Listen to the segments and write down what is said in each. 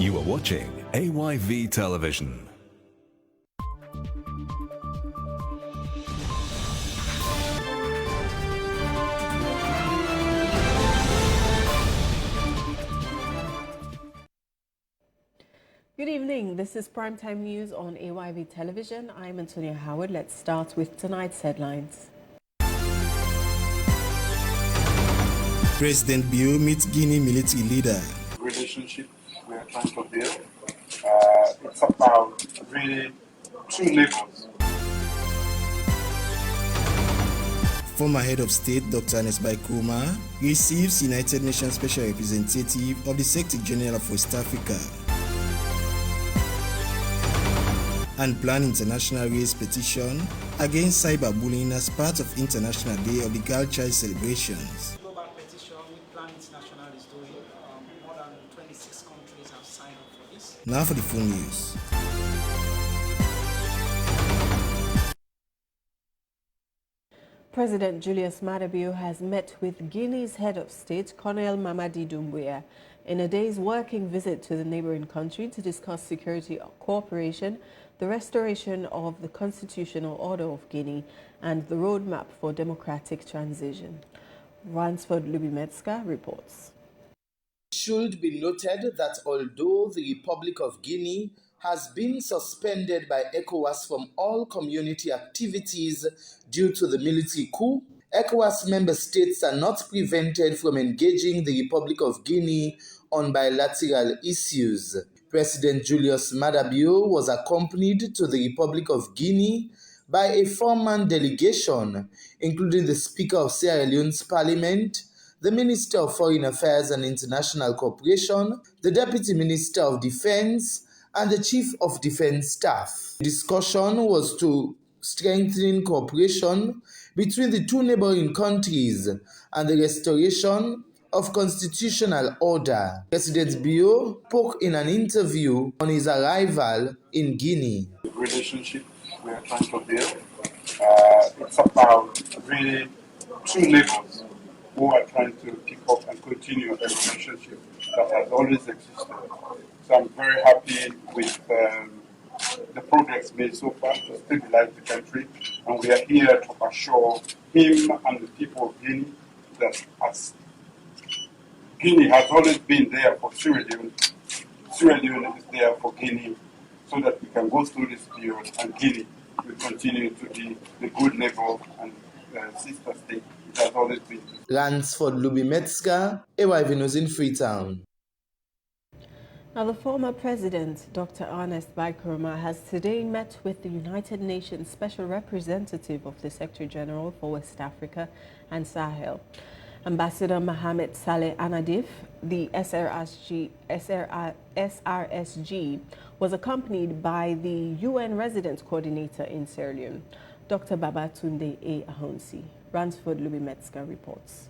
You are watching AYV Television. Good evening. This is Primetime News on AYV Television. I'm Antonia Howard. Let's start with tonight's headlines. President Bio meets Guinea military leader. Relationship we are trying to build. It's about really two levels. Former head of state Dr. Anesbai Kurma receives United Nations Special Representative of the Secretary General of West Africa. And plan international raise petition against cyberbullying as part of International Day of the Girl Child celebrations. Global petition with Plan International is doing. More than 26 countries have signed up for this. Now for the full news. President Julius Maada Bio has met with Guinea's head of state, Colonel Mamadi Doumbuya, in a day's working visit to the neighboring country to discuss security cooperation, the restoration of the constitutional order of Guinea, and the roadmap for democratic transition. Ransford Lubimetska reports. It should be noted that although the Republic of Guinea has been suspended by ECOWAS from all community activities due to the military coup, ECOWAS member states are not prevented from engaging the Republic of Guinea on bilateral issues. President Julius Maada Bio was accompanied to the Republic of Guinea by a four-man delegation, including the Speaker of Sierra Leone's Parliament, the Minister of Foreign Affairs and International Cooperation, the Deputy Minister of Defense, and the Chief of Defense Staff. The discussion was to strengthen cooperation between the two neighboring countries and the restoration of constitutional order. President Bio spoke in an interview on his arrival in Guinea. The relationship we are trying to build. It's about really two levels who are trying to pick up and continue a relationship that has always existed. So I'm very happy with the progress made so far to stabilize the country, and we are here to assure him and the people of Guinea that as Guinea has always been there for Sierra Leone, Sierra Leone is there for Guinea, so that we can go through this period and Guinea will continue to be the good neighbor and sister state it has always been. Ransford Lubimetska, AYV News in Freetown. Now, the former president, Dr. Anesbai Kurma, has today met with the United Nations Special Representative of the Secretary General for West Africa and Sahel. Ambassador Mohamed Saleh Anadif, the SRSG, was accompanied by the UN Resident Coordinator in Sierra Leone, Dr. Babatunde A. Ahonsi. Ransford Lubimetska reports.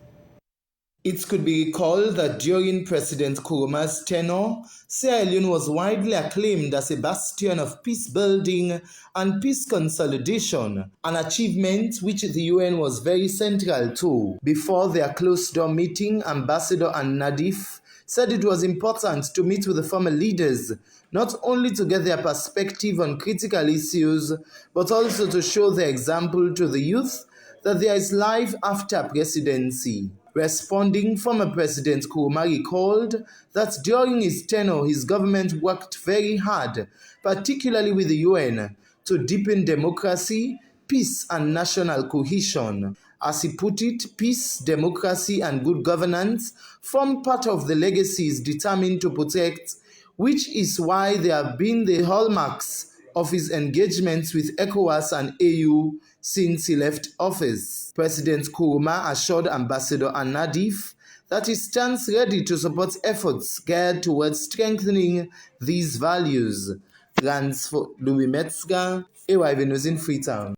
It could be recalled that during President Kurma's tenure, Sierra Leone was widely acclaimed as a bastion of peace building and peace consolidation, an achievement which the UN was very central to. Before their closed-door meeting, Ambassador Nadif said it was important to meet with the former leaders, not only to get their perspective on critical issues, but also to show their example to the youth that there is life after presidency. Responding, former President Kurma recalled that during his tenure, his government worked very hard, particularly with the UN, to deepen democracy, peace, and national cohesion. As he put it, peace, democracy, and good governance form part of the legacies determined to protect, which is why they have been the hallmarks of his engagements with ECOWAS and AU since he left office. President Kurma assured Ambassador Nadif that he stands ready to support efforts geared towards strengthening these values. Ransford Lubimetska, AYV News in Freetown.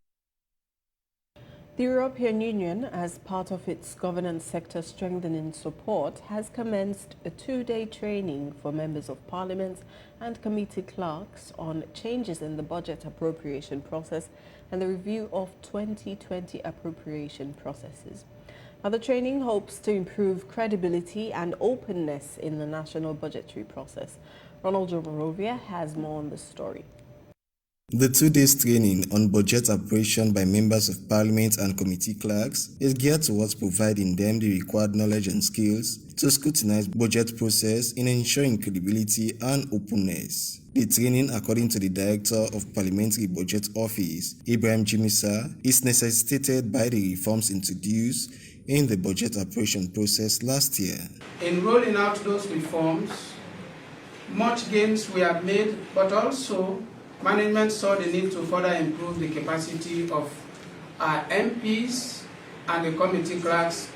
The European Union, as part of its governance sector strengthening support, has commenced a two-day training for members of parliament and committee clerks on changes in the budget appropriation process and the review of 2020 appropriation processes. Now, the training hopes to improve credibility and openness in the national budgetary process. Ronald Jomorovia has more on the story. The 2 days training on budget operation by members of parliament and committee clerks is geared towards providing them the required knowledge and skills to scrutinize budget process in ensuring credibility and openness. The training, according to the Director of Parliamentary Budget Office, Ibrahim Jimisa, is necessitated by the reforms introduced in the budget operation process last year. In rolling out those reforms, much gains were made, but also management saw the need to further improve the capacity of our MPs and the committee clerks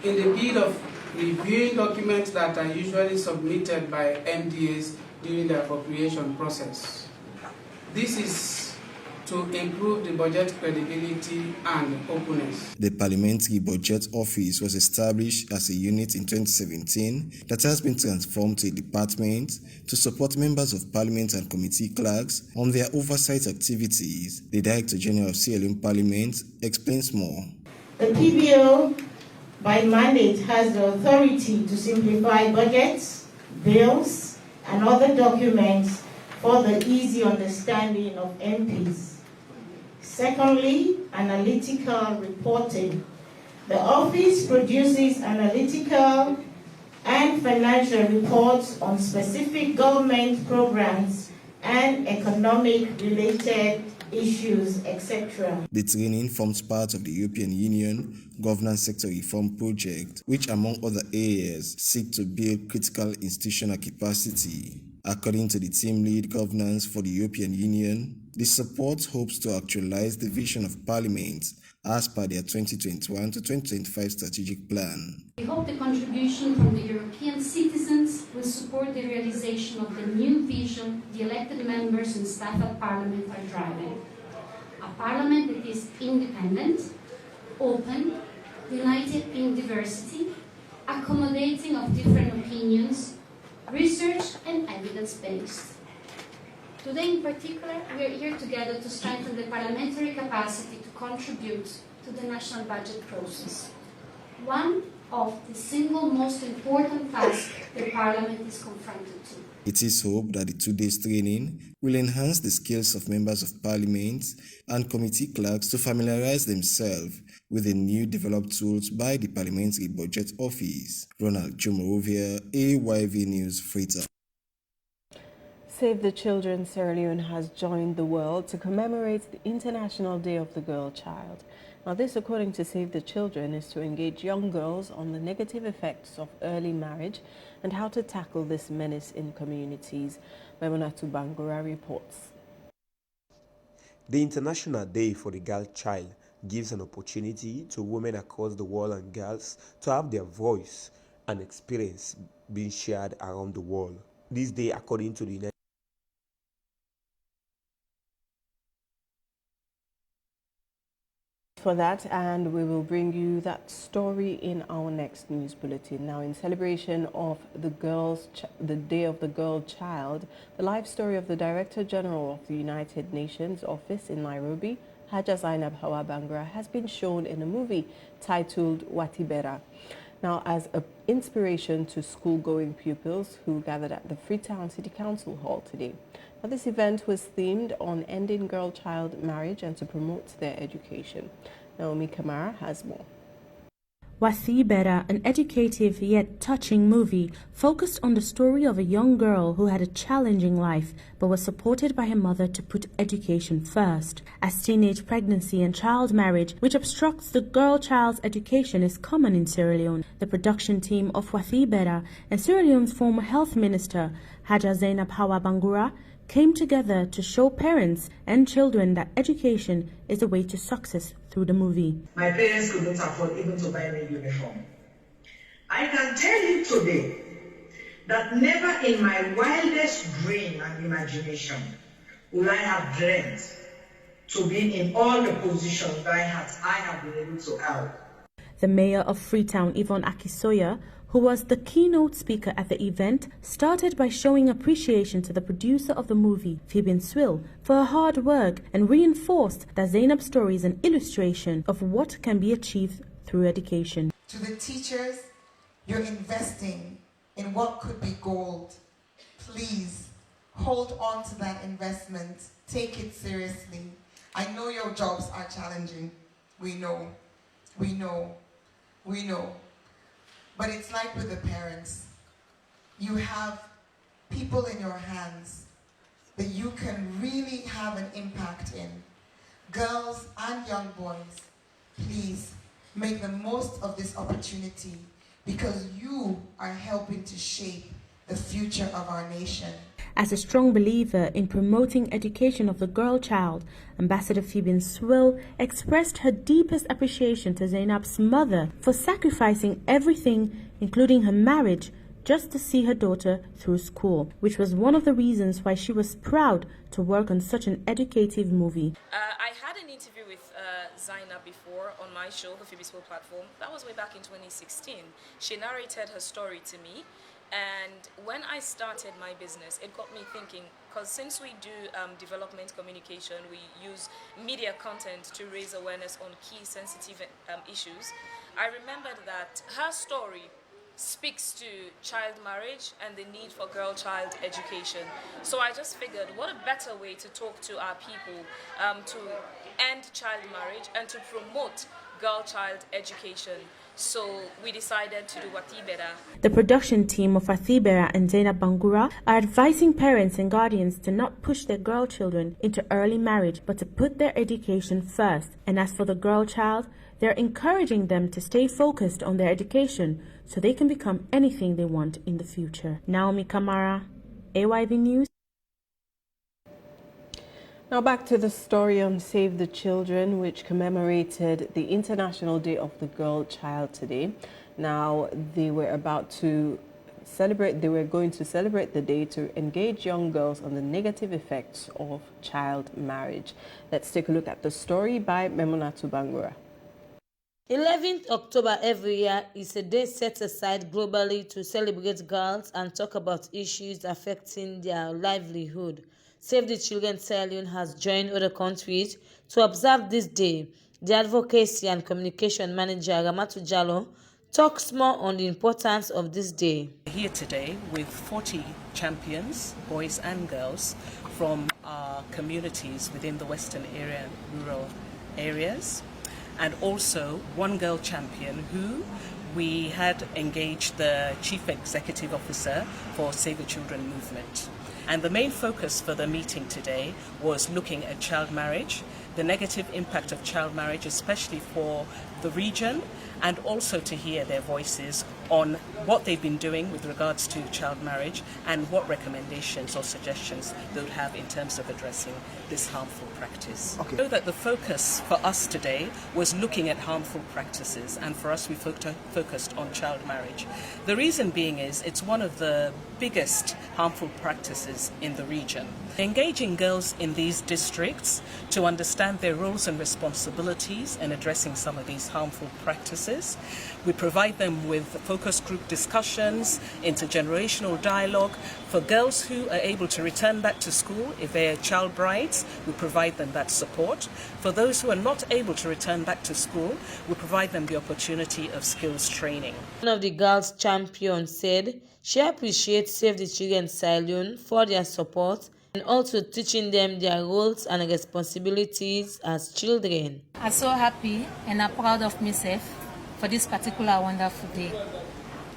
in the bid of reviewing documents that are usually submitted by MDAs during the appropriation process. This is to improve the budget credibility and openness. The Parliamentary Budget Office was established as a unit in 2017 that has been transformed to a department to support members of Parliament and committee clerks on their oversight activities. The Director General of Sierra Leone Parliament explains more. The PBO, by mandate, has the authority to simplify budgets, bills, and other documents for the easy understanding of MPs. Secondly, analytical reporting. The office produces analytical and financial reports on specific government programs and economic-related issues, etc. The training forms part of the European Union Governance Sector Reform Project, which among other areas seek to build critical institutional capacity. According to the team lead governance for the European Union, the support hopes to actualize the vision of Parliament as per their 2021 to 2025 strategic plan. We hope the contribution from the European citizens will support the realization of the new vision the elected members and staff of Parliament are driving. A Parliament that is independent, open, united in diversity, accommodating of different opinions, research and evidence-based. Today in particular, we are here together to strengthen the parliamentary capacity to contribute to the national budget process. One of the single most important tasks the Parliament is confronted to. It is hoped that the 2 days training will enhance the skills of members of Parliament and committee clerks to familiarize themselves with the new developed tools by the Parliamentary Budget Office. Ronald Jomorovia, AYV News, Freetown. Save the Children Sierra Leone has joined the world to commemorate the International Day of the Girl Child. Now this, according to Save the Children, is to engage young girls on the negative effects of early marriage and how to tackle this menace in communities. Memonatu Bangura reports. The International Day for the Girl Child gives an opportunity to women across the world and girls to have their voice and experience being shared around the world. This day, according to the United for that, and we will bring you that story in our next news bulletin. Now, in celebration of the Day of the Girl Child, the life story of the Director General of the United Nations Office in Nairobi, Haja Zainab Hawa Bangra, has been shown in a movie titled Watibera. Now, as an inspiration to school-going pupils who gathered at the Freetown City Council Hall today. Now, this event was themed on ending girl-child marriage and to promote their education. Naomi Kamara has more. Wathibera, an educative yet touching movie, focused on the story of a young girl who had a challenging life but was supported by her mother to put education first. As teenage pregnancy and child marriage, which obstructs the girl child's education, is common in Sierra Leone, the production team of Wathibera and Sierra Leone's former health minister, Haja Zainab Hawa Bangura, came together to show parents and children that education is the way to success through the movie. My parents could not afford even to buy me a uniform. I can tell you today that never in my wildest dream and imagination would I have dreamt to be in all the positions that I have been able to help. The mayor of Freetown, Yvonne Akisoya, who was the keynote speaker at the event, started by showing appreciation to the producer of the movie, Fabian Swill, for her hard work and reinforced that Zainab's story is an illustration of what can be achieved through education. To the teachers, you're investing in what could be gold. Please hold on to that investment. Take it seriously. I know your jobs are challenging. We know. But it's like with the parents. You have people in your hands that you can really have an impact in. Girls and young boys, please make the most of this opportunity because you are helping to shape the future of our nation. As a strong believer in promoting education of the girl child, Ambassador Phoebe Swill expressed her deepest appreciation to Zainab's mother for sacrificing everything, including her marriage, just to see her daughter through school, which was one of the reasons why she was proud to work on such an educative movie. I had an interview with Zainab before on my show, the Phoebe Swill platform. That was way back in 2016. She narrated her story to me. And when I started my business, it got me thinking, because since we do development communication, we use media content to raise awareness on key sensitive issues. I remembered that her story speaks to child marriage and the need for girl-child education. So I just figured, what a better way to talk to our people to end child marriage and to promote girl-child education. So we decided to do Watibera. The production team of Watibera and Zainab Bangura are advising parents and guardians to not push their girl children into early marriage, but to put their education first. And as for the girl child, they're encouraging them to stay focused on their education so they can become anything they want in the future. Naomi Kamara, AYV News. Now back to the story on Save the Children, which commemorated the International Day of the Girl Child today. Now they were going to celebrate the day to engage young girls on the negative effects of child marriage. Let's take a look at the story by Memunatu Bangura. 11th October every year is a day set aside globally to celebrate girls and talk about issues affecting their livelihood. Save the Children Sierra Leone has joined other countries to observe this day. The Advocacy and Communication Manager, Ramatu Jallo, talks more on the importance of this day. Here today with 40 champions, boys and girls, from our communities within the Western area and rural areas, and also one girl champion who we had engaged the Chief Executive Officer for Save the Children movement. And the main focus for the meeting today was looking at child marriage, the negative impact of child marriage, especially for the region, and also to hear their voices on what they've been doing with regards to child marriage and what recommendations or suggestions they would have in terms of addressing this harmful practice. Okay. So that the focus for us today was looking at harmful practices, and for us we focused on child marriage. The reason being is it's one of the biggest harmful practices in the region. Engaging girls in these districts to understand their roles and responsibilities in addressing some of these harmful practices. We provide them with focus group discussions, intergenerational dialogue. For girls who are able to return back to school, if they're child brides, we provide them that support. For those who are not able to return back to school, we provide them the opportunity of skills training. One of the girls' champions said she appreciates Save the Children Sierra Leone for their support and also teaching them their roles and responsibilities as children. I'm so happy and I'm proud of myself for this particular wonderful day,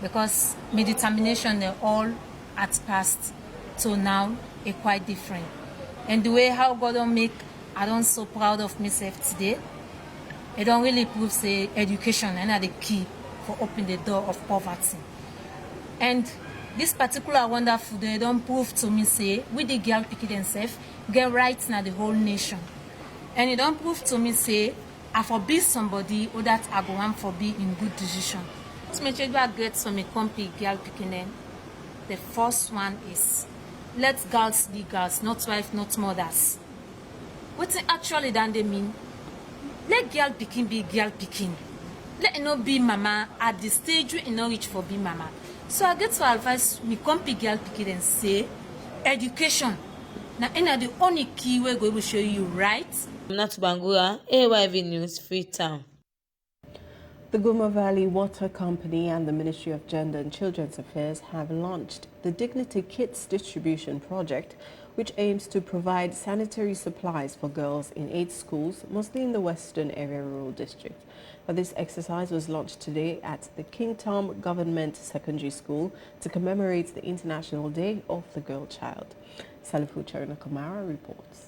because my determination they all at past to now is quite different. And the way how God don't make, I don't so proud of myself today. It don't really prove say education and the key for opening the door of poverty. And this particular wonderful day don't prove to me say with the girl picking themselves get rights now the whole nation. And it don't prove to me say I forbid somebody or that I go on for be in good decision. To make sure I get some company girl picking them. The first one is let girls be girls, not wife, not mothers. What actually then they mean? Let girl picking be girl picking. Let it not be mama at the stage we not reach for be mama. So I get to advise me company girl picking and say education. Now the only key we're going to show you right. Natu Bangura, AYV News, Freetown. The Guma Valley Water Company and the Ministry of Gender and Children's Affairs have launched the Dignity Kits Distribution Project, which aims to provide sanitary supplies for girls in 8 schools, mostly in the Western Area Rural District. But this exercise was launched today at the King Tom Government Secondary School to commemorate the International Day of the Girl Child. Salifu Charina Kamara reports.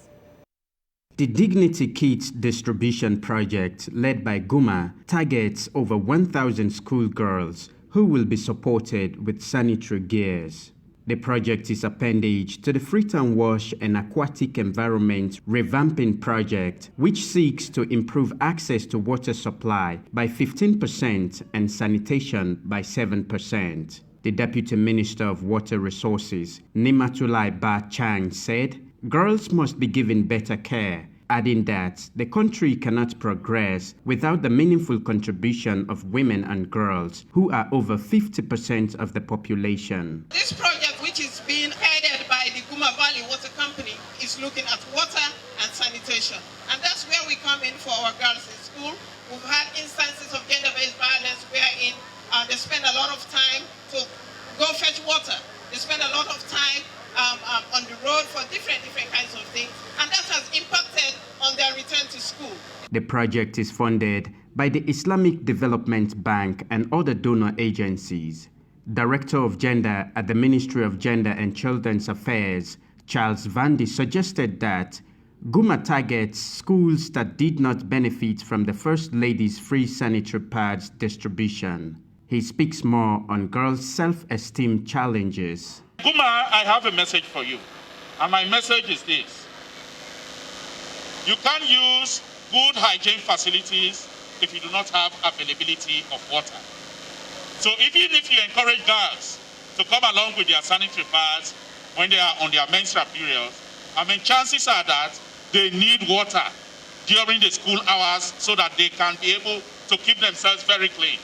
The Dignity Kits Distribution Project, led by Guma, targets over 1,000 schoolgirls who will be supported with sanitary gears. The project is appendage to the Freetown Wash and Aquatic Environment Revamping Project, which seeks to improve access to water supply by 15% and sanitation by 7%. The Deputy Minister of Water Resources, Nimatulai Ba Chang, said, "Girls must be given better care," adding that the country cannot progress without the meaningful contribution of women and girls, who are over 50% of the population. This project, which is being headed by the Guma Valley Water Company, is looking at water and sanitation. And that's where we come in for our girls in school. We've had instances of gender-based violence wherein they spend a lot of time to go fetch water. They spend a lot of time on the road for different kinds of things, and that has impacted on their return to school. The project is funded by the Islamic Development Bank and other donor agencies. Director of Gender at the Ministry of Gender and Children's Affairs, Charles Vandy, suggested that Guma targets schools that did not benefit from the First Lady's free sanitary pads distribution. He speaks more on girls' self-esteem challenges. Guma, I have a message for you, and my message is this. You can't use good hygiene facilities if you do not have availability of water. So even if you encourage girls to come along with their sanitary pads when they are on their menstrual periods, chances are that they need water during the school hours so that they can be able to keep themselves very clean.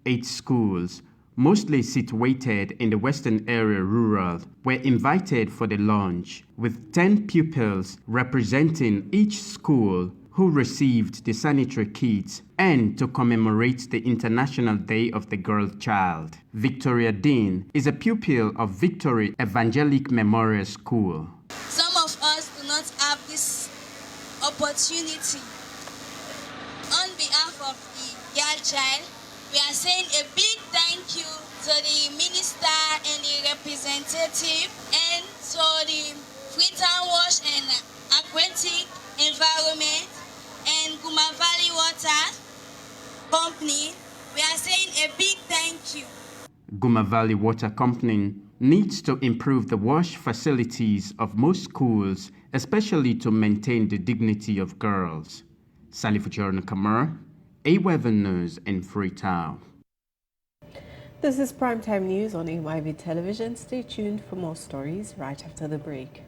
8 schools, mostly situated in the Western Area Rural, were invited for the launch, with 10 pupils representing each school who received the sanitary kits, and to commemorate the International Day of the Girl Child. Victoria Dean is a pupil of Victory Evangelic Memorial School. Some of us do not have this opportunity. On behalf of the girl child, we are saying a big thank you to the minister and the representative, and to the Freetown Wash and Aquatic Environment and Guma Valley Water Company. We are saying a big thank you. Guma Valley Water Company needs to improve the wash facilities of most schools, especially to maintain the dignity of girls. Salifu Charina Kamara, AYV News in Freetown. This is Primetime News on AYV Television. Stay tuned for more stories right after the break.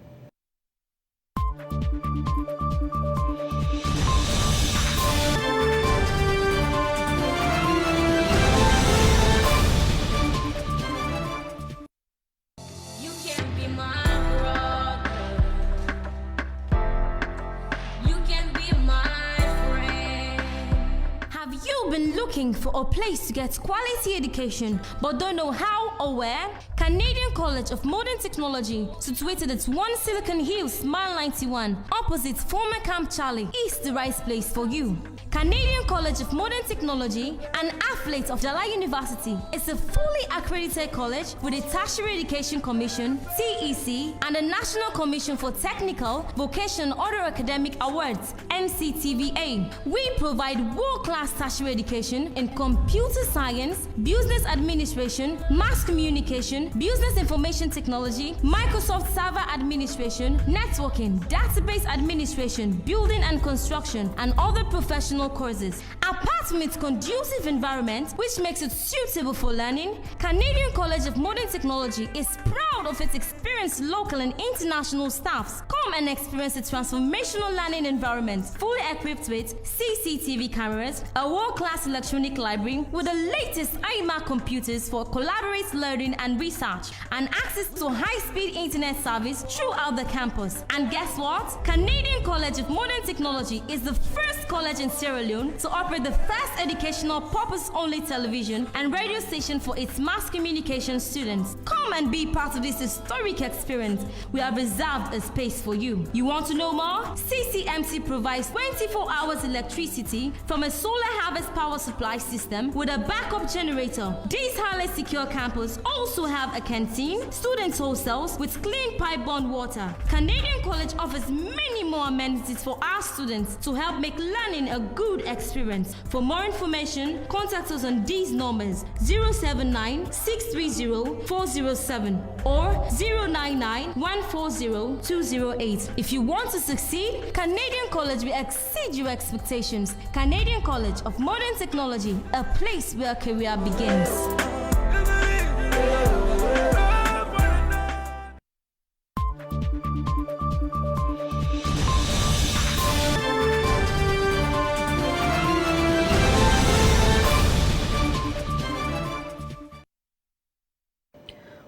Looking for a place to get quality education but don't know how or where? Canadian College of Modern Technology, situated at 1 Silicon Hills, Mile 91, opposite former Camp Charlie, is the right place for you. Canadian College of Modern Technology, an affiliate of Jala University, is a fully accredited college with a Tertiary Education Commission, TEC, and the National Commission for Technical, Vocational and Other Academic Awards, NCTVA. We provide world-class tertiary education in computer science, business administration, mass communication, business information technology, Microsoft Server Administration, networking, database administration, building and construction, and other professional courses. Apart from its conducive environment, which makes it suitable for learning, Canadian College of Modern Technology is proud of its experienced local and international staffs. Come and experience a transformational learning environment, fully equipped with CCTV cameras, a world-class electronic library with the latest iMac computers for collaborative learning and research, and access to high-speed internet service throughout the campus. And guess what? Canadian College of Modern Technology is the first college in Sierra Leone to operate the first educational purpose-only television and radio station for its mass communication students. Come and be part of this historic experience. We have reserved a space for you. You want to know more? CCMC provides 24 hours electricity from a solar harvest power supply system with a backup generator. This highly secure campus also have a canteen, students' hostels with clean pipe-borne water. Canadian College offers many more amenities for our students to help make learning a good experience. For more information, contact us on these numbers: 079-630-407 or 099-140-208. If you want to succeed, Canadian College will exceed your expectations. Canadian College of Modern Technology, a place where career begins.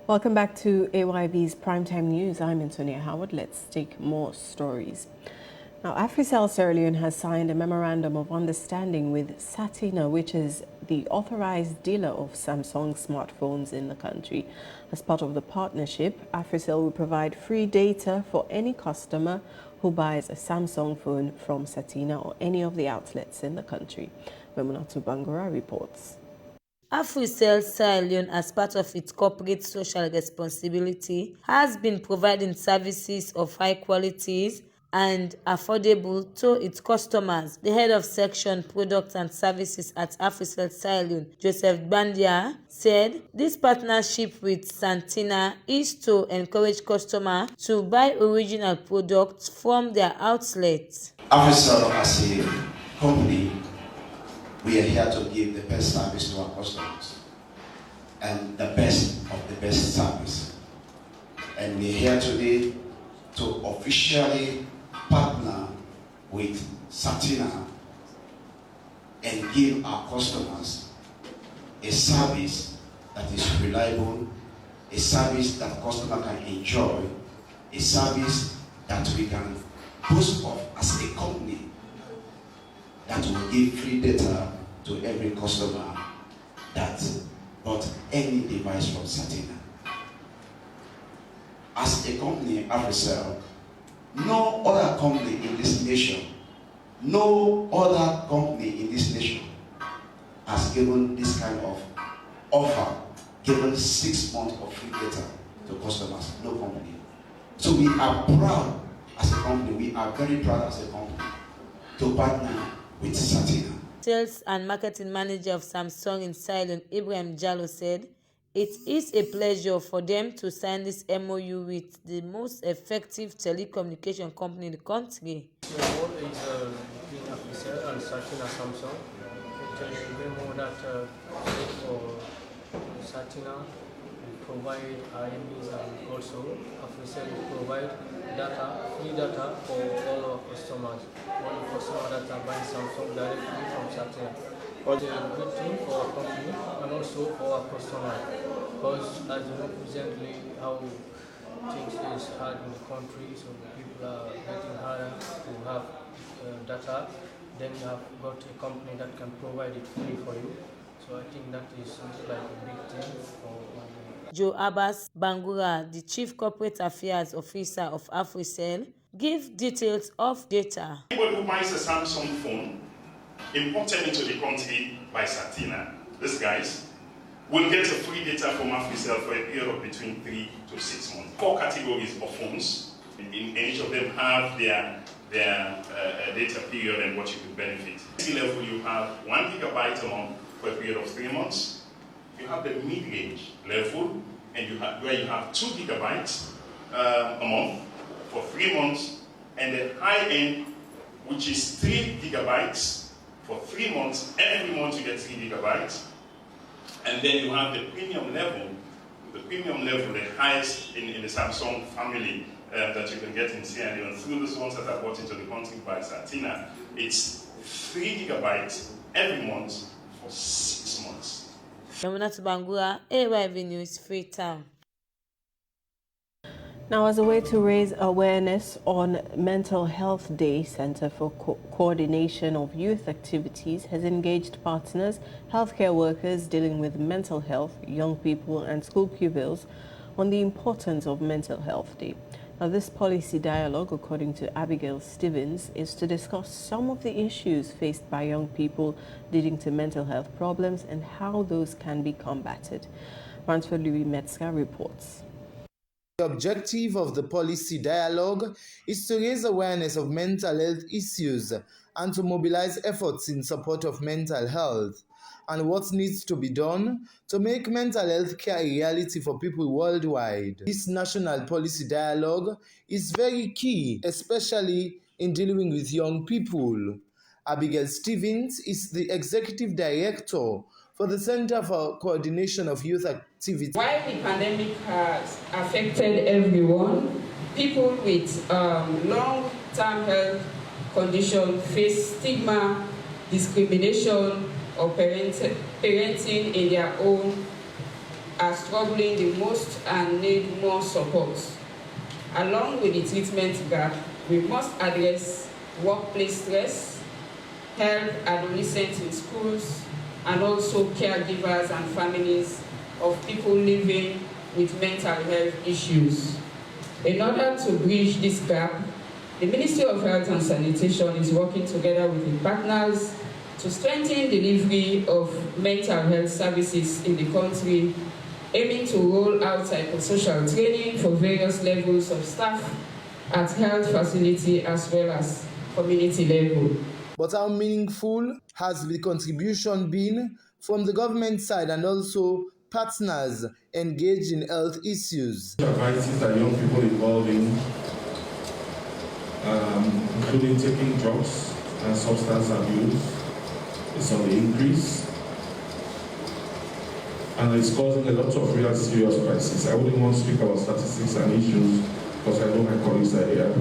Welcome back to AYB's Primetime News. I'm Antonia Howard. Let's take more stories. Now, AfriCell Sierra Leone has signed a memorandum of understanding with Satina, which is the authorized dealer of Samsung smartphones in the country. As part of the partnership, AfriCell will provide free data for any customer who buys a Samsung phone from Satina or any of the outlets in the country. Memunatu Bangura reports. AfriCell Sierra Leone, as part of its corporate social responsibility, has been providing services of high qualities and affordable to its customers. The head of section products and services at AfriCell Sierra Leone, Joseph Bandia, said this partnership with Santina is to encourage customers to buy original products from their outlets. AfriCell as a company, we are here to give the best service to our customers and the best of the best service. And we're here today to officially partner with Satina and give our customers a service that is reliable, a service that customer can enjoy, a service that we can boast of as a company that will give free data to every customer that bought any device from Satina. As a company, AfriCell, no other company in this nation has given this kind of offer, given 6 months of free data to customers. No company. So we are proud as a company, we are very proud as a company to partner with Satina. Sales and marketing manager of Samsung in Ceylon, Ibrahim Jallo, said it is a pleasure for them to sign this MOU with the most effective telecommunication company in the country. The MOU is between AfriCell and Satina Samsung. It is a memo that for Satina we provide IMEs and also AfriCell will provide data, free data for all our customers. All the customers that are buying Samsung directly from Satina. It's a good thing for our company and also for our customers. Because as you know, presently how things is hard in the country, so people are getting harder to have data. Then you have got a company that can provide it free for you. So I think that is something like a big thing for Joe Abbas Bangura, the Chief Corporate Affairs Officer of AfriCell, give details of data. Anyone who buys a Samsung phone imported into the country by Satina, these guys, will get a free data from AfriCell for a period of between 3 to 6 months. 4 categories of phones, in each of them have their data period and what you could benefit. At the level you have 1 gigabyte a month for a period of 3 months. You have the mid-range level, and where you have 2 gigabytes a month for 3 months, and the high end, which is 3 gigabytes for 3 months. Every month you get 3 gigabytes. And then you have the premium level, the premium level, the highest in the Samsung family that you can get in Sierra Leone through those ones that are brought into the country by Satina. It's 3 gigabytes every month for 6 months. Yamunatu Bangura, AYV News, Freetown. Now, as a way to raise awareness on Mental Health Day, Center for Coordination of Youth Activities has engaged partners, healthcare workers dealing with mental health, young people and school pupils on the importance of Mental Health Day. Now, this policy dialogue, according to Abigail Stevens, is to discuss some of the issues faced by young people leading to mental health problems and how those can be combated. Ransford Louis Metzger reports. The objective of the policy dialogue is to raise awareness of mental health issues and to mobilize efforts in support of mental health and what needs to be done to make mental health care a reality for people worldwide. This national policy dialogue is very key, especially in dealing with young people. Abigail Stevens is the executive director for the Center for Coordination of Youth Activities. While the pandemic has affected everyone, people with long-term health conditions face stigma, discrimination, or parenting in their own are struggling the most and need more support. Along with the treatment gap, we must address workplace stress, help adolescents in schools, and also caregivers and families of people living with mental health issues. In order to bridge this gap, the Ministry of Health and Sanitation is working together with its partners to strengthen delivery of mental health services in the country, aiming to roll out psychosocial training for various levels of staff at health facility as well as community level. But how meaningful has the contribution been from the government side and also partners engaged in health issues? Advices that young people involved in, including taking drugs and substance abuse, is on the increase. And it's causing a lot of real serious crises. I wouldn't want to speak about statistics and issues because I know my colleagues are here.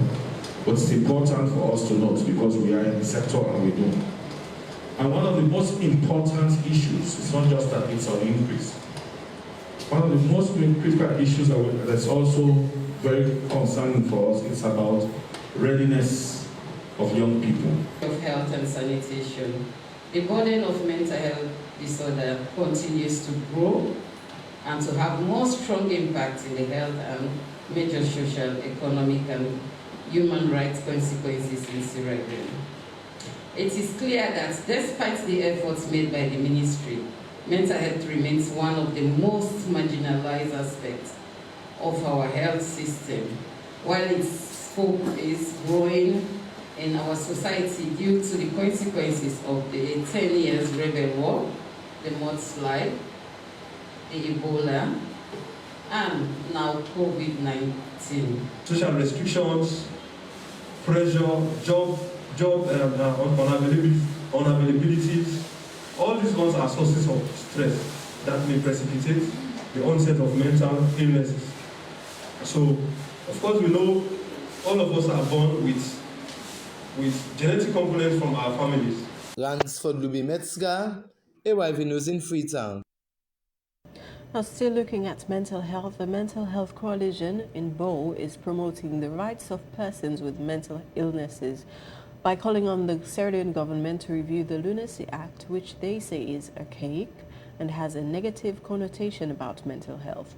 But it's important for us to note because we are in the sector and we do. And one of the most important issues is not just that it's on increase. One of the most critical issues that's also very concerning for us is about readiness of young people. Of health and sanitation, the burden of mental health disorder continues to grow and to have more strong impact in the health and major social, economic, and human rights consequences in Sierra Leone. It is clear that despite the efforts made by the ministry, mental health remains one of the most marginalized aspects of our health system, while its scope is growing in our society due to the consequences of the 10 years rebel war, the mudslide, the Ebola, and now COVID-19. Social restrictions, pressure, job unavailabilities, all these ones are sources of stress that may precipitate the onset of mental illnesses. So, of course, we know all of us are born with genetic components from our families. Ransford Louis Metzger, AYV News in Freetown. Now, still looking at mental health, the Mental Health Coalition in Bo is promoting the rights of persons with mental illnesses by calling on the Sierra Leone government to review the Lunacy Act, which they say is archaic and has a negative connotation about mental health.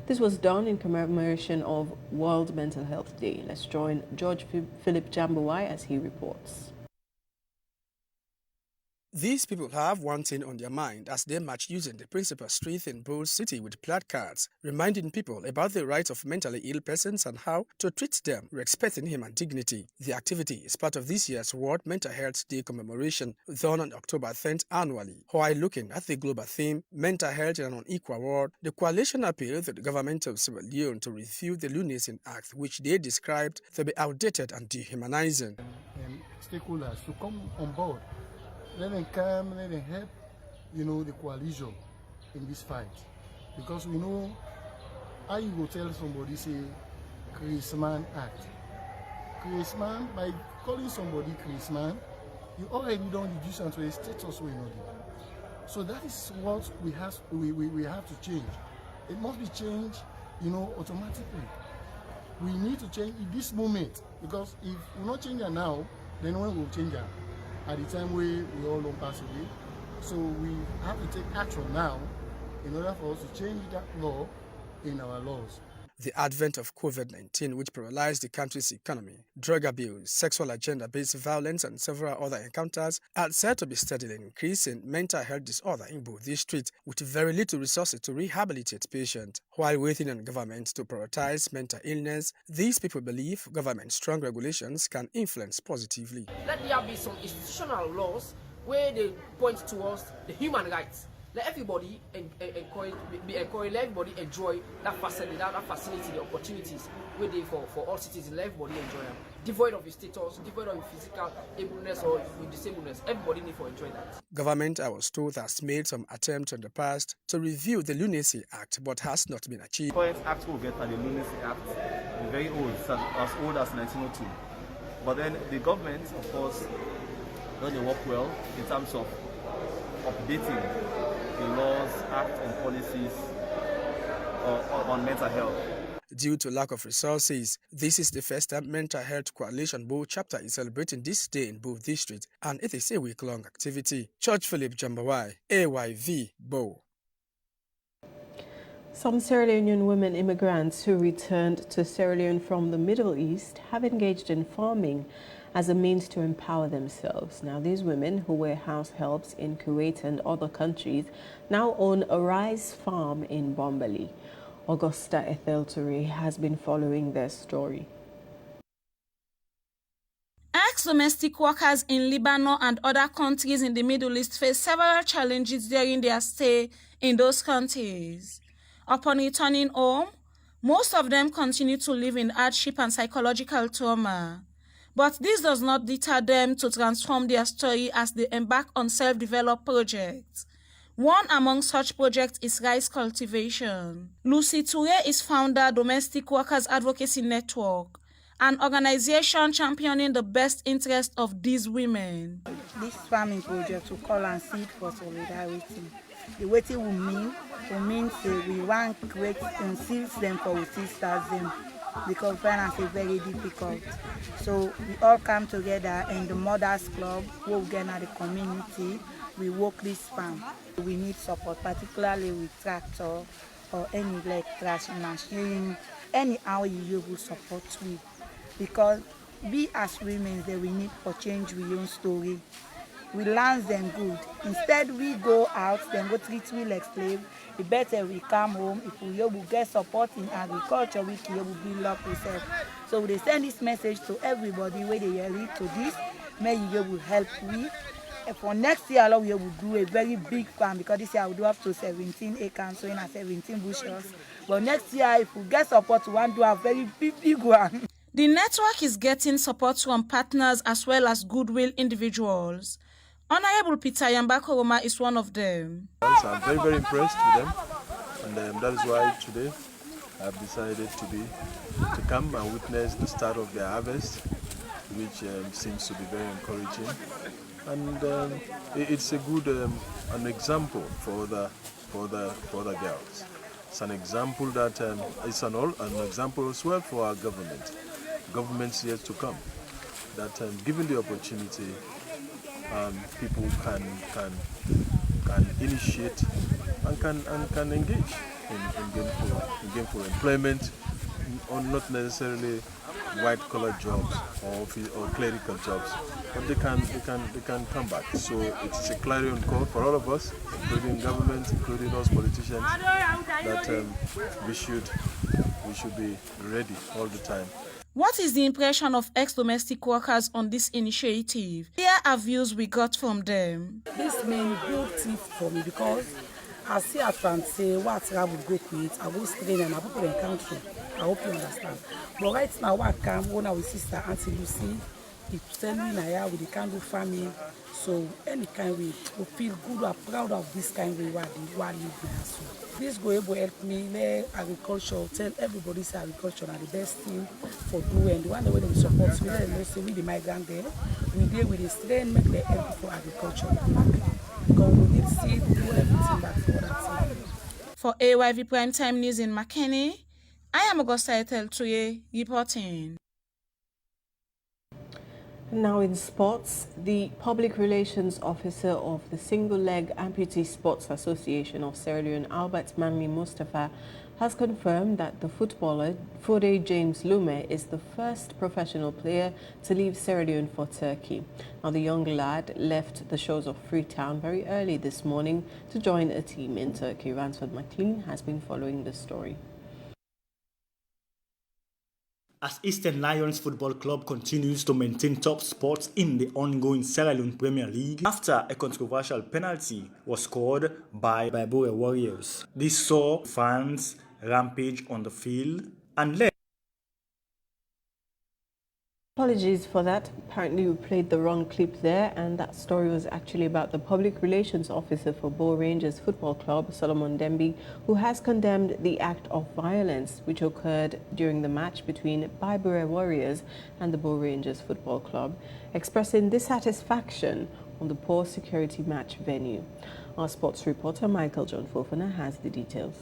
This was done in commemoration of World Mental Health Day. Let's join George Philip Doumbuya as he reports. These people have one thing on their mind as they march using the principal street in Bull City with placards, reminding people about the rights of mentally ill persons and how to treat them, respecting human dignity. The activity is part of this year's World Mental Health Day commemoration, done on October 10th annually. While looking at the global theme, Mental Health in an Unequal World, the coalition appealed to the government of Sierra Leone to review the Lunacy Act, which they described to be outdated and dehumanizing. Stakeholders to come on board. Let them come, let them help, the coalition in this fight. Because we know how you go tell somebody say Chrisman act? Chrisman, by calling somebody Chrisman, you already don't reduce them to a status we know. So that is what we have to change. It must be changed, automatically. We need to change in this moment, because if we not change it now, then when we'll change it at the time we all don't pass away. So we have to take action now in order for us to change that law in our laws. The advent of COVID-19, which paralyzed the country's economy, drug abuse, sexual agenda-based violence, and several other encounters, are said to be steadily increasing mental health disorder in both districts, with very little resources to rehabilitate patients. While waiting on government to prioritize mental illness, these people believe government's strong regulations can influence positively. Let there be some institutional laws where they point towards the human rights. Let everybody let everybody enjoy that facility, the opportunities where they for all citizens. Let everybody enjoy them, devoid of your status, devoid of your physical ableness or your disableness. Everybody need to enjoy that. Government, I was told, has made some attempts in the past to review the Lunacy Act, but has not been achieved. The first act we'll get at the Lunacy Act is very old, as old as 1902. But then the government, of course, doesn't work well in terms of updating the laws, acts, and policies on mental health. Due to lack of resources, this is the first time Mental Health Coalition Bow chapter is celebrating this day in both districts, and it is a week-long activity. Church Philip Jambawai, AYV, Bow. Some Sierra Leonean women immigrants who returned to Sierra Leone from the Middle East have engaged in farming as a means to empower themselves. Now, these women, who were house helps in Kuwait and other countries, now own a rice farm in Bombali. Augusta Etheltori has been following their story. Ex-domestic workers in Lebanon and other countries in the Middle East face several challenges during their stay in those countries. Upon returning home, most of them continue to live in hardship and psychological trauma. But this does not deter them to transform their story as they embark on self-developed projects. One among such projects is rice cultivation. Lucy Toure is founder Domestic Workers Advocacy Network, an organization championing the best interest of these women. This farming project will call and seed for solidarity. The way it will mean we want to create and seed them for sisters them, because finance is very difficult. So we all come together in the Mothers Club, where we get at the community, we work this farm. We need support, particularly with tractor or any like thrashing machine, anyhow you will support with. Because we as women, that we need for change we own story. We learn them good. Instead we go out, then go treat we like slave. The better we come home, if we will get support in agriculture, we will build up ourselves. So they send this message to everybody where they relate to this. May you will help we. For next year, we will do a very big farm, because this year I will do up to 17 acres, so in 17 bushels. But next year, if we get support, we want to do a very big one. The network is getting support from partners as well as goodwill individuals. Honorable Peter Yambakoroma is one of them. I'm very, very impressed with them, and that is why today I've decided to come and witness the start of their harvest, which seems to be very encouraging. And it's a good an example for the girls. It's an example that it's an example as well for our governments yet to come. That given the opportunity, people can initiate and can engage in gainful employment, or not necessarily white-collar jobs or clerical jobs, but they can come back. So it's a clarion call for all of us, including government, including us politicians, that we should be ready all the time. What is the impression of ex-domestic workers on this initiative? Here are views we got from them. This means good thing for me, because I see a friend say what I would go create, I will strain and I will put in country. I hope you understand. But right now, I come when our sister Auntie Lucy If selling na we can't do farming. So any kind way, we feel good or proud of this kind way what live now. So this go able help me let agriculture, tell everybody say agriculture are the best thing for do, and the one way they support me, let them know say we the migrant there, we deal with the strain, make the help for agriculture. Because we need seed, do everything back for that thing. For AYV Primetime News in Makeni, I am Augusta Etel Tuye reporting. Now in sports, the Public Relations Officer of the Single Leg Amputee Sports Association of Sierra Leone, Albert Mami Mustafa, has confirmed that the footballer Fode James Lume is the first professional player to leave Sierra Leone for Turkey. Now the young lad left the shores of Freetown very early this morning to join a team in Turkey. Ransford McLean has been following the story. As Eastern Lions Football Club continues to maintain top spots in the ongoing Sierra Leone Premier League after a controversial penalty was scored by Bure Warriors. This saw fans rampage on the field and led. Apologies for that. Apparently we played the wrong clip there, and that story was actually about the Public Relations Officer for Bow Rangers Football Club, Solomon Demby, who has condemned the act of violence which occurred during the match between Bibure Warriors and the Bow Rangers Football Club, expressing dissatisfaction on the poor security match venue. Our sports reporter Michael John Fofana has the details.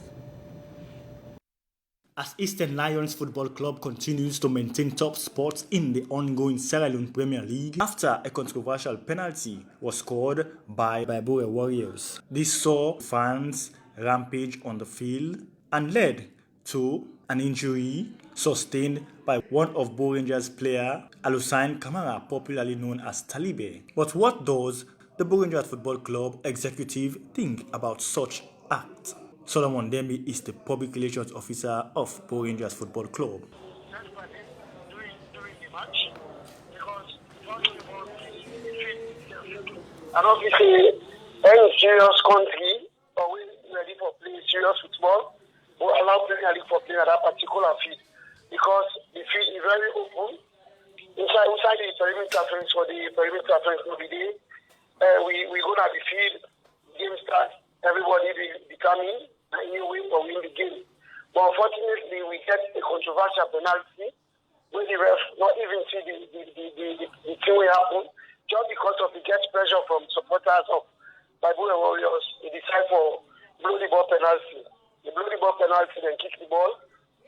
As Eastern Lions Football Club continues to maintain top spots in the ongoing Sierra Leone Premier League after a controversial penalty was scored by Bure Warriors. This saw fans rampage on the field and led to an injury sustained by one of Bow Rangers player, Alusain Kamara, popularly known as Talibe. But what does the Bow Rangers Football Club executive think about such act? Solomon Demby is the Public Relations Officer of Bow Rangers Football Club. And obviously, any serious country, or we ready for playing serious football, will allow Premier League for playing at that particular field. Because the field is very open. Inside the perimeter fence for the perimeter fence will be there. We go to the field, game starts, everybody becoming new way for win the game. But unfortunately, we get a controversial penalty where the ref not even see the thing will happen. Just because of the get pressure from supporters of Bibure Warriors, they decide for blow the ball penalty. They blow the ball penalty, then kick the ball.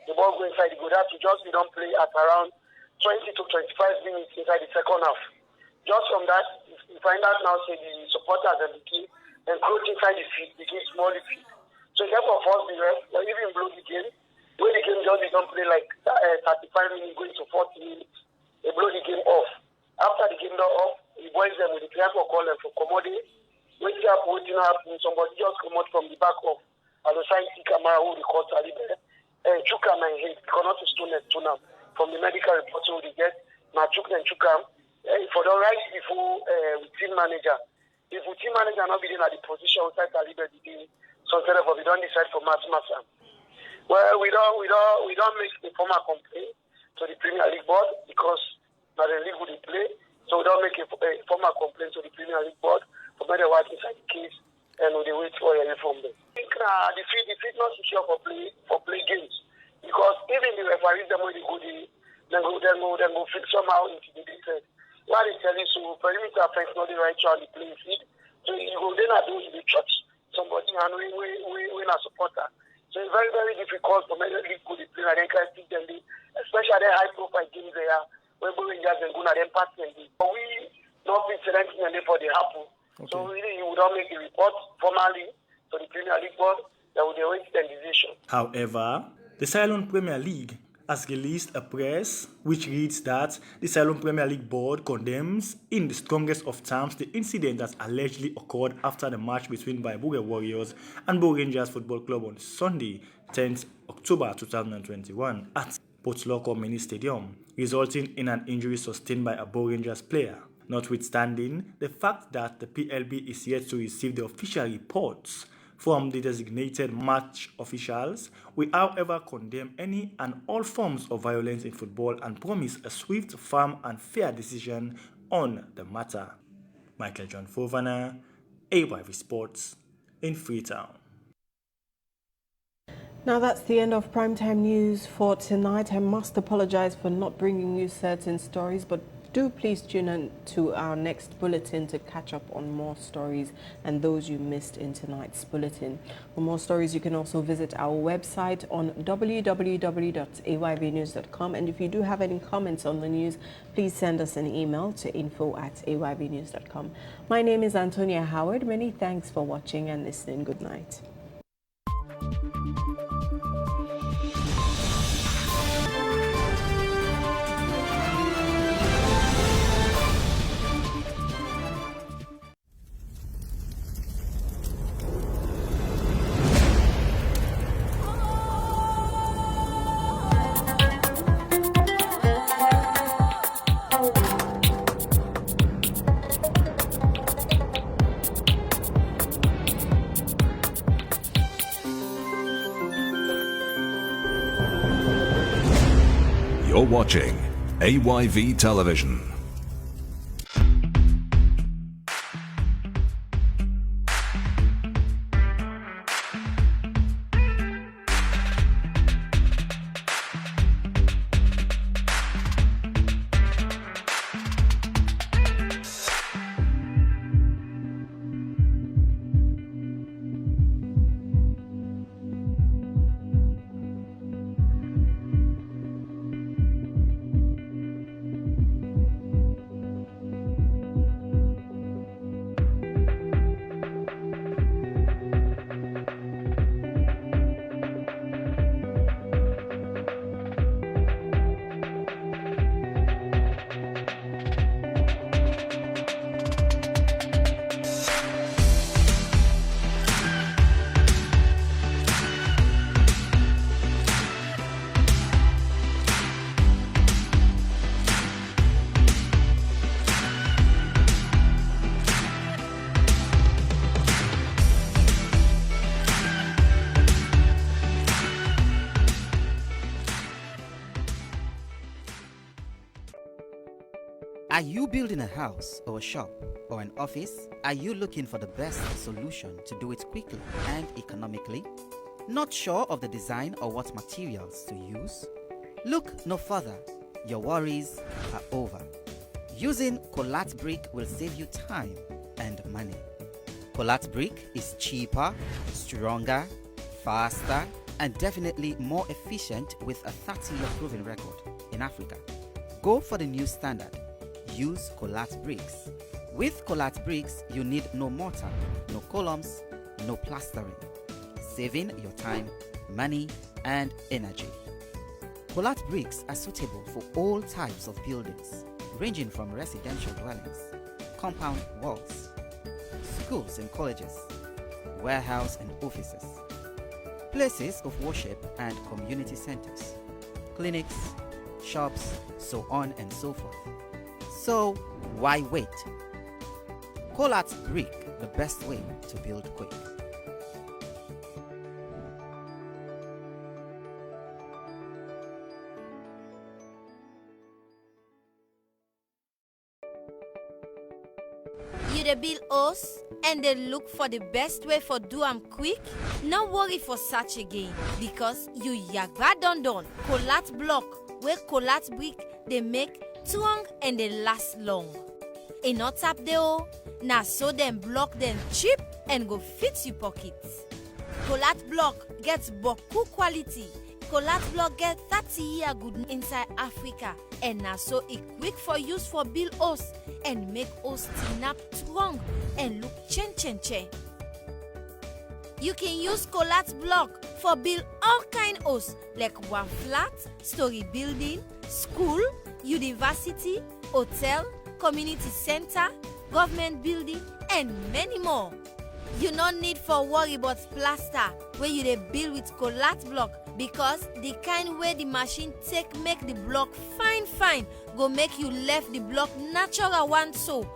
The ball go inside the goal. That we just we don't play at around 20 to 25 minutes inside the second half. Just from that, we find out now say the supporters and the team encroach inside the field, begin small the field. So therefore force the ref, or even blow the game. When the game just don't play like 35 minutes going to 40 minutes, they blow the game off. After the game not off, the boys them with the player for call them for commodity. Waiting up, somebody just come out from the back of Alusai Kamara who the court are and Chukam and hate because not to stone from the medical report so they get now Chuk and Chukam for the right before team manager. If the team manager not be in at the position outside Taliban the day, so therefore we don't decide for Mass. Well, we don't make the formal complaint to the Premier League board because not the league would play, so we don't make a formal complaint to the Premier League board for whether what inside the case and we wait for a from them. I think the fitness is sure for play games because even the referees them when they go then go fix somehow intimidated. What is telling so perimeter fence not the right child the playing field, so you go then do the church. Somebody and we not supporter. So it's very, very difficult for many people to play and then can speak them, especially the high profile games there where Bow Rangers and Guna then pass them. But we not be selecting them for the happen. Okay. So really you would not make a report formally to the Premier League board that would await the decision. However, the Sierra Leone Premier League has released a press which reads that the Sierra Leone Premier League board condemns in the strongest of terms the incident that allegedly occurred after the match between Bibure Warriors and Bow Rangers Football Club on Sunday, 10th October 2021 at Potloko Mini Stadium, resulting in an injury sustained by a Bow Rangers player. Notwithstanding the fact that the PLB is yet to receive the official reports from the designated match officials. We, however, condemn any and all forms of violence in football and promise a swift, firm and fair decision on the matter. Michael John Fovana, AYV Sports in Freetown. Now that's the end of primetime news for tonight. I must apologize for not bringing you certain stories, but do please tune in to our next bulletin to catch up on more stories and those you missed in tonight's bulletin. For more stories, you can also visit our website on www.ayvnews.com. And if you do have any comments on the news, please send us an email to info@ayvnews.com. My name is Antonia Howard. Many thanks for watching and listening. Good night. You're watching AYV Television. Are you building a house or a shop or an office? Are you looking for the best solution to do it quickly and economically? Not sure of the design or what materials to use? Look no further. Your worries are over. Using Colat Brick will save you time and money. Colat Brick is cheaper, stronger, faster, and definitely more efficient with a 30-year proven record in Africa. Go for the new standard. Use Colat Bricks. With Colat Bricks, you need no mortar, no columns, no plastering, saving your time, money, and energy. Colat Bricks are suitable for all types of buildings, ranging from residential dwellings, compound walls, schools and colleges, warehouse and offices, places of worship and community centers, clinics, shops, so on and so forth. So, why wait? Colat Brick, the best way to build quick. You dey build house and they look for the best way for do am quick? No worry for such again, because you yagba don Colat block where Colat Brick they make strong and they last long. E not tap de o, na so them block them cheap and go fit you pockets. Colat block gets boku quality. Colat block get 30-year good inside Africa, and na so it quick for use for build house and make house snap strong and look chen. You can use Colat block for build all kind house like one flat, story building, school, university, hotel, community center, government building, and many more. You no need for worry about plaster where you dey build with Colat block, because the kind way the machine take make the block fine go make you left the block natural one so.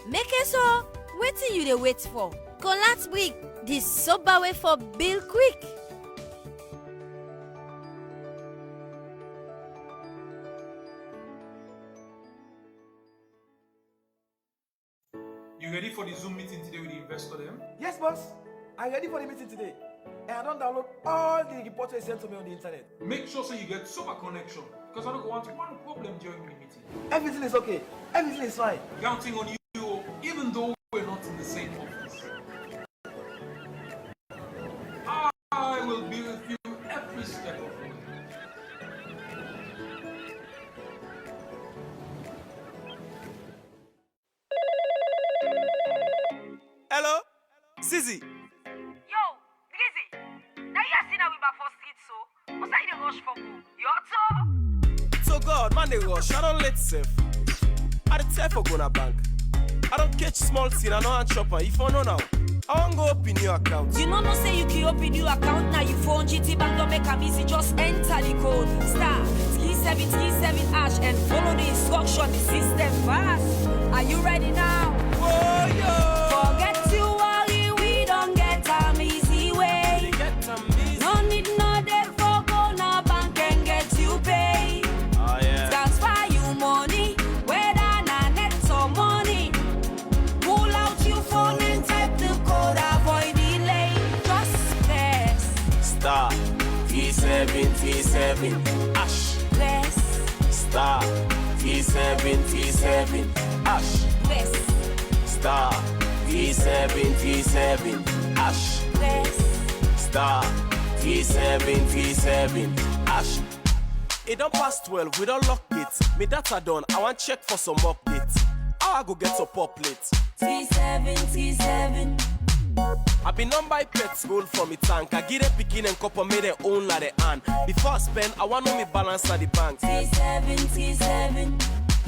Make it so, wetin you dey wait for? Colat brick, the sober way for bill quick. You ready for the Zoom meeting today with the investor them? Yes, boss. I'm ready for the meeting today. And I don't download all the reports they sent to me on the internet. Make sure so you get super connection, because I don't want one problem during the meeting. Everything is okay. Everything is fine. Counting on you, even though we're not in the same office. I will be with you every step of the way. Hello? Sissy. Yo, Drizzy. Now you see now we back for street so. What's that in the rush for go? Your So God, man, they rush. I don't let safe. I don't tell for going to bank. I don't catch small thing. I know I'm chopper. If I know now, I won't go open your account. You know, no say you can open your account now. You phone GT Bank don't make a easy. Just enter the code star 3737 hash and follow the instruction. The system fast. Are you ready now? Oh yo! Forget to worry, we don't get an easy way. No need no day for go now bank and get you pay. Oh yeah. Transfer you money, whether na net or money. Pull out your phone and type the code, avoid delay. Just press Star T7 hash. Press Star T7 hash. Press Star T7 hash. Press Star T7 hash. It don't pass 12, we don't lock it. Me data done, I want check for some updates. How I go get up late? T7 I been on by pet school for me tank. I get a picking and copper made their own like the hand. Before I spend, I want to me balance at the bank. T7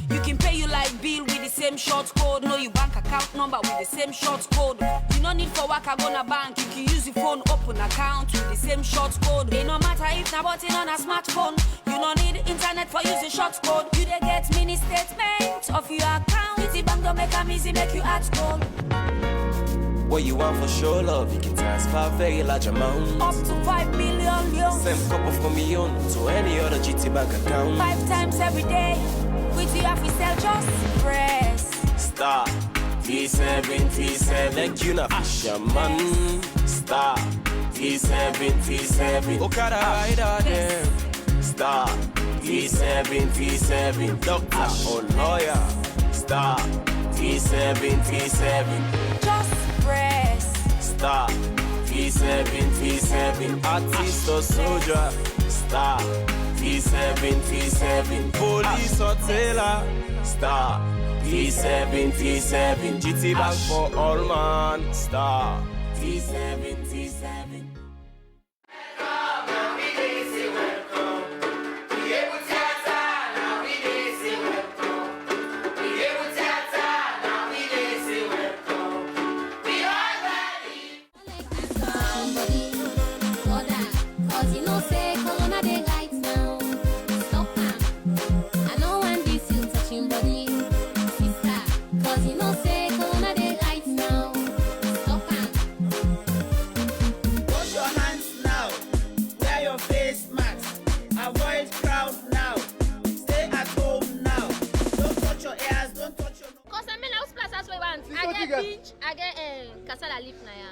You can pay you like bill with the same short code. Know your bank account number with the same short code. You no need for work, I go na bank. You can use the phone open account with the same short code. It no matter if na button on a smartphone. You no need internet for using short code. You dey get mini statement of your account. The bank don't make 'em easy, make you add code. What you want for sure love, you can transfer very large amounts. Up to 5 million loans. Send couple from me on to any other GT bank account. 5 times every day. With you have to sell, just press Star T7 like you na fisherman. Star T7 Okada rider them. Star T7 doctor or lawyer. Star T7 just press Star T7 artist or soldier. Star T7 police or tailor. Star T7 GT bank for all man. Star T7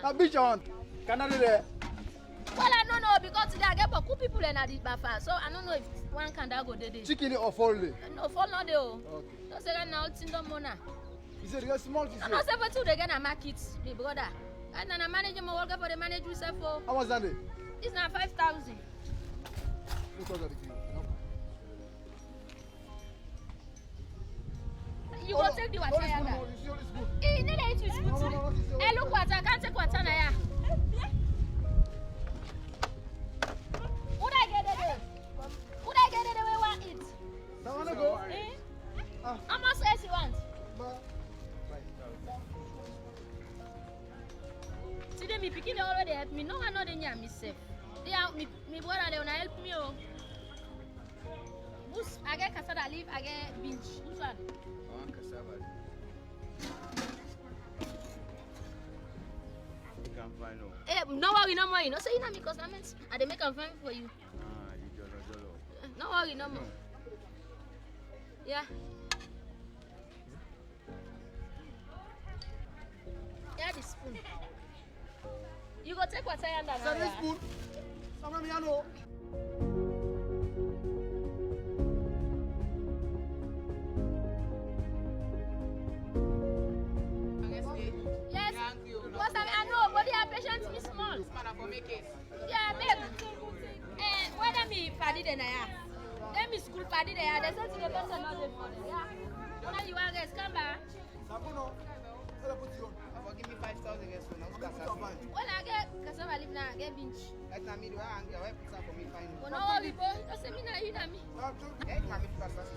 A beach on. Can I do that? Well, I don't know because today I get for people and I did bafa. So I don't know if one can go there. Chicken or fall? No, fall not there. Okay. No, say now it's in the mona. You said you got small fish. I know 72 they get a market, the brother. And then I manage my work for the manager yourself for. How much that? It's now 5,000. You go take the water. Eh, no, it is good. Eh, look water. Can't take water now. Would I get it? Would I get it the way I want it? I want to go. How much else you want? Today, me picking already help me. No one not in here, myself. They are me brother. They wanna help me. Oh, Bus, I get cassava leaf. I get beach. Which one? I want cassava. 5 am fine. Oh. Hey, no worry no more. You know, say you know me customers. I dey make am fine for you. Ah, you jollo. No worry no more. Yeah. Yeah, the spoon. You go take water and that. Sorry, spoon. Someone me know. Yes. Because I know body are patient me small. Yeah, make. Whether me party then I have. Then me school party there. There's something the person not there for. Yeah. When you want guys come back. Give me 5,000 yes for now. When I get cassava leaf now, I get binge. Right now, me do I put for me fine. No, we both. Don't say me now, you know me. Hey, mommy, pass us.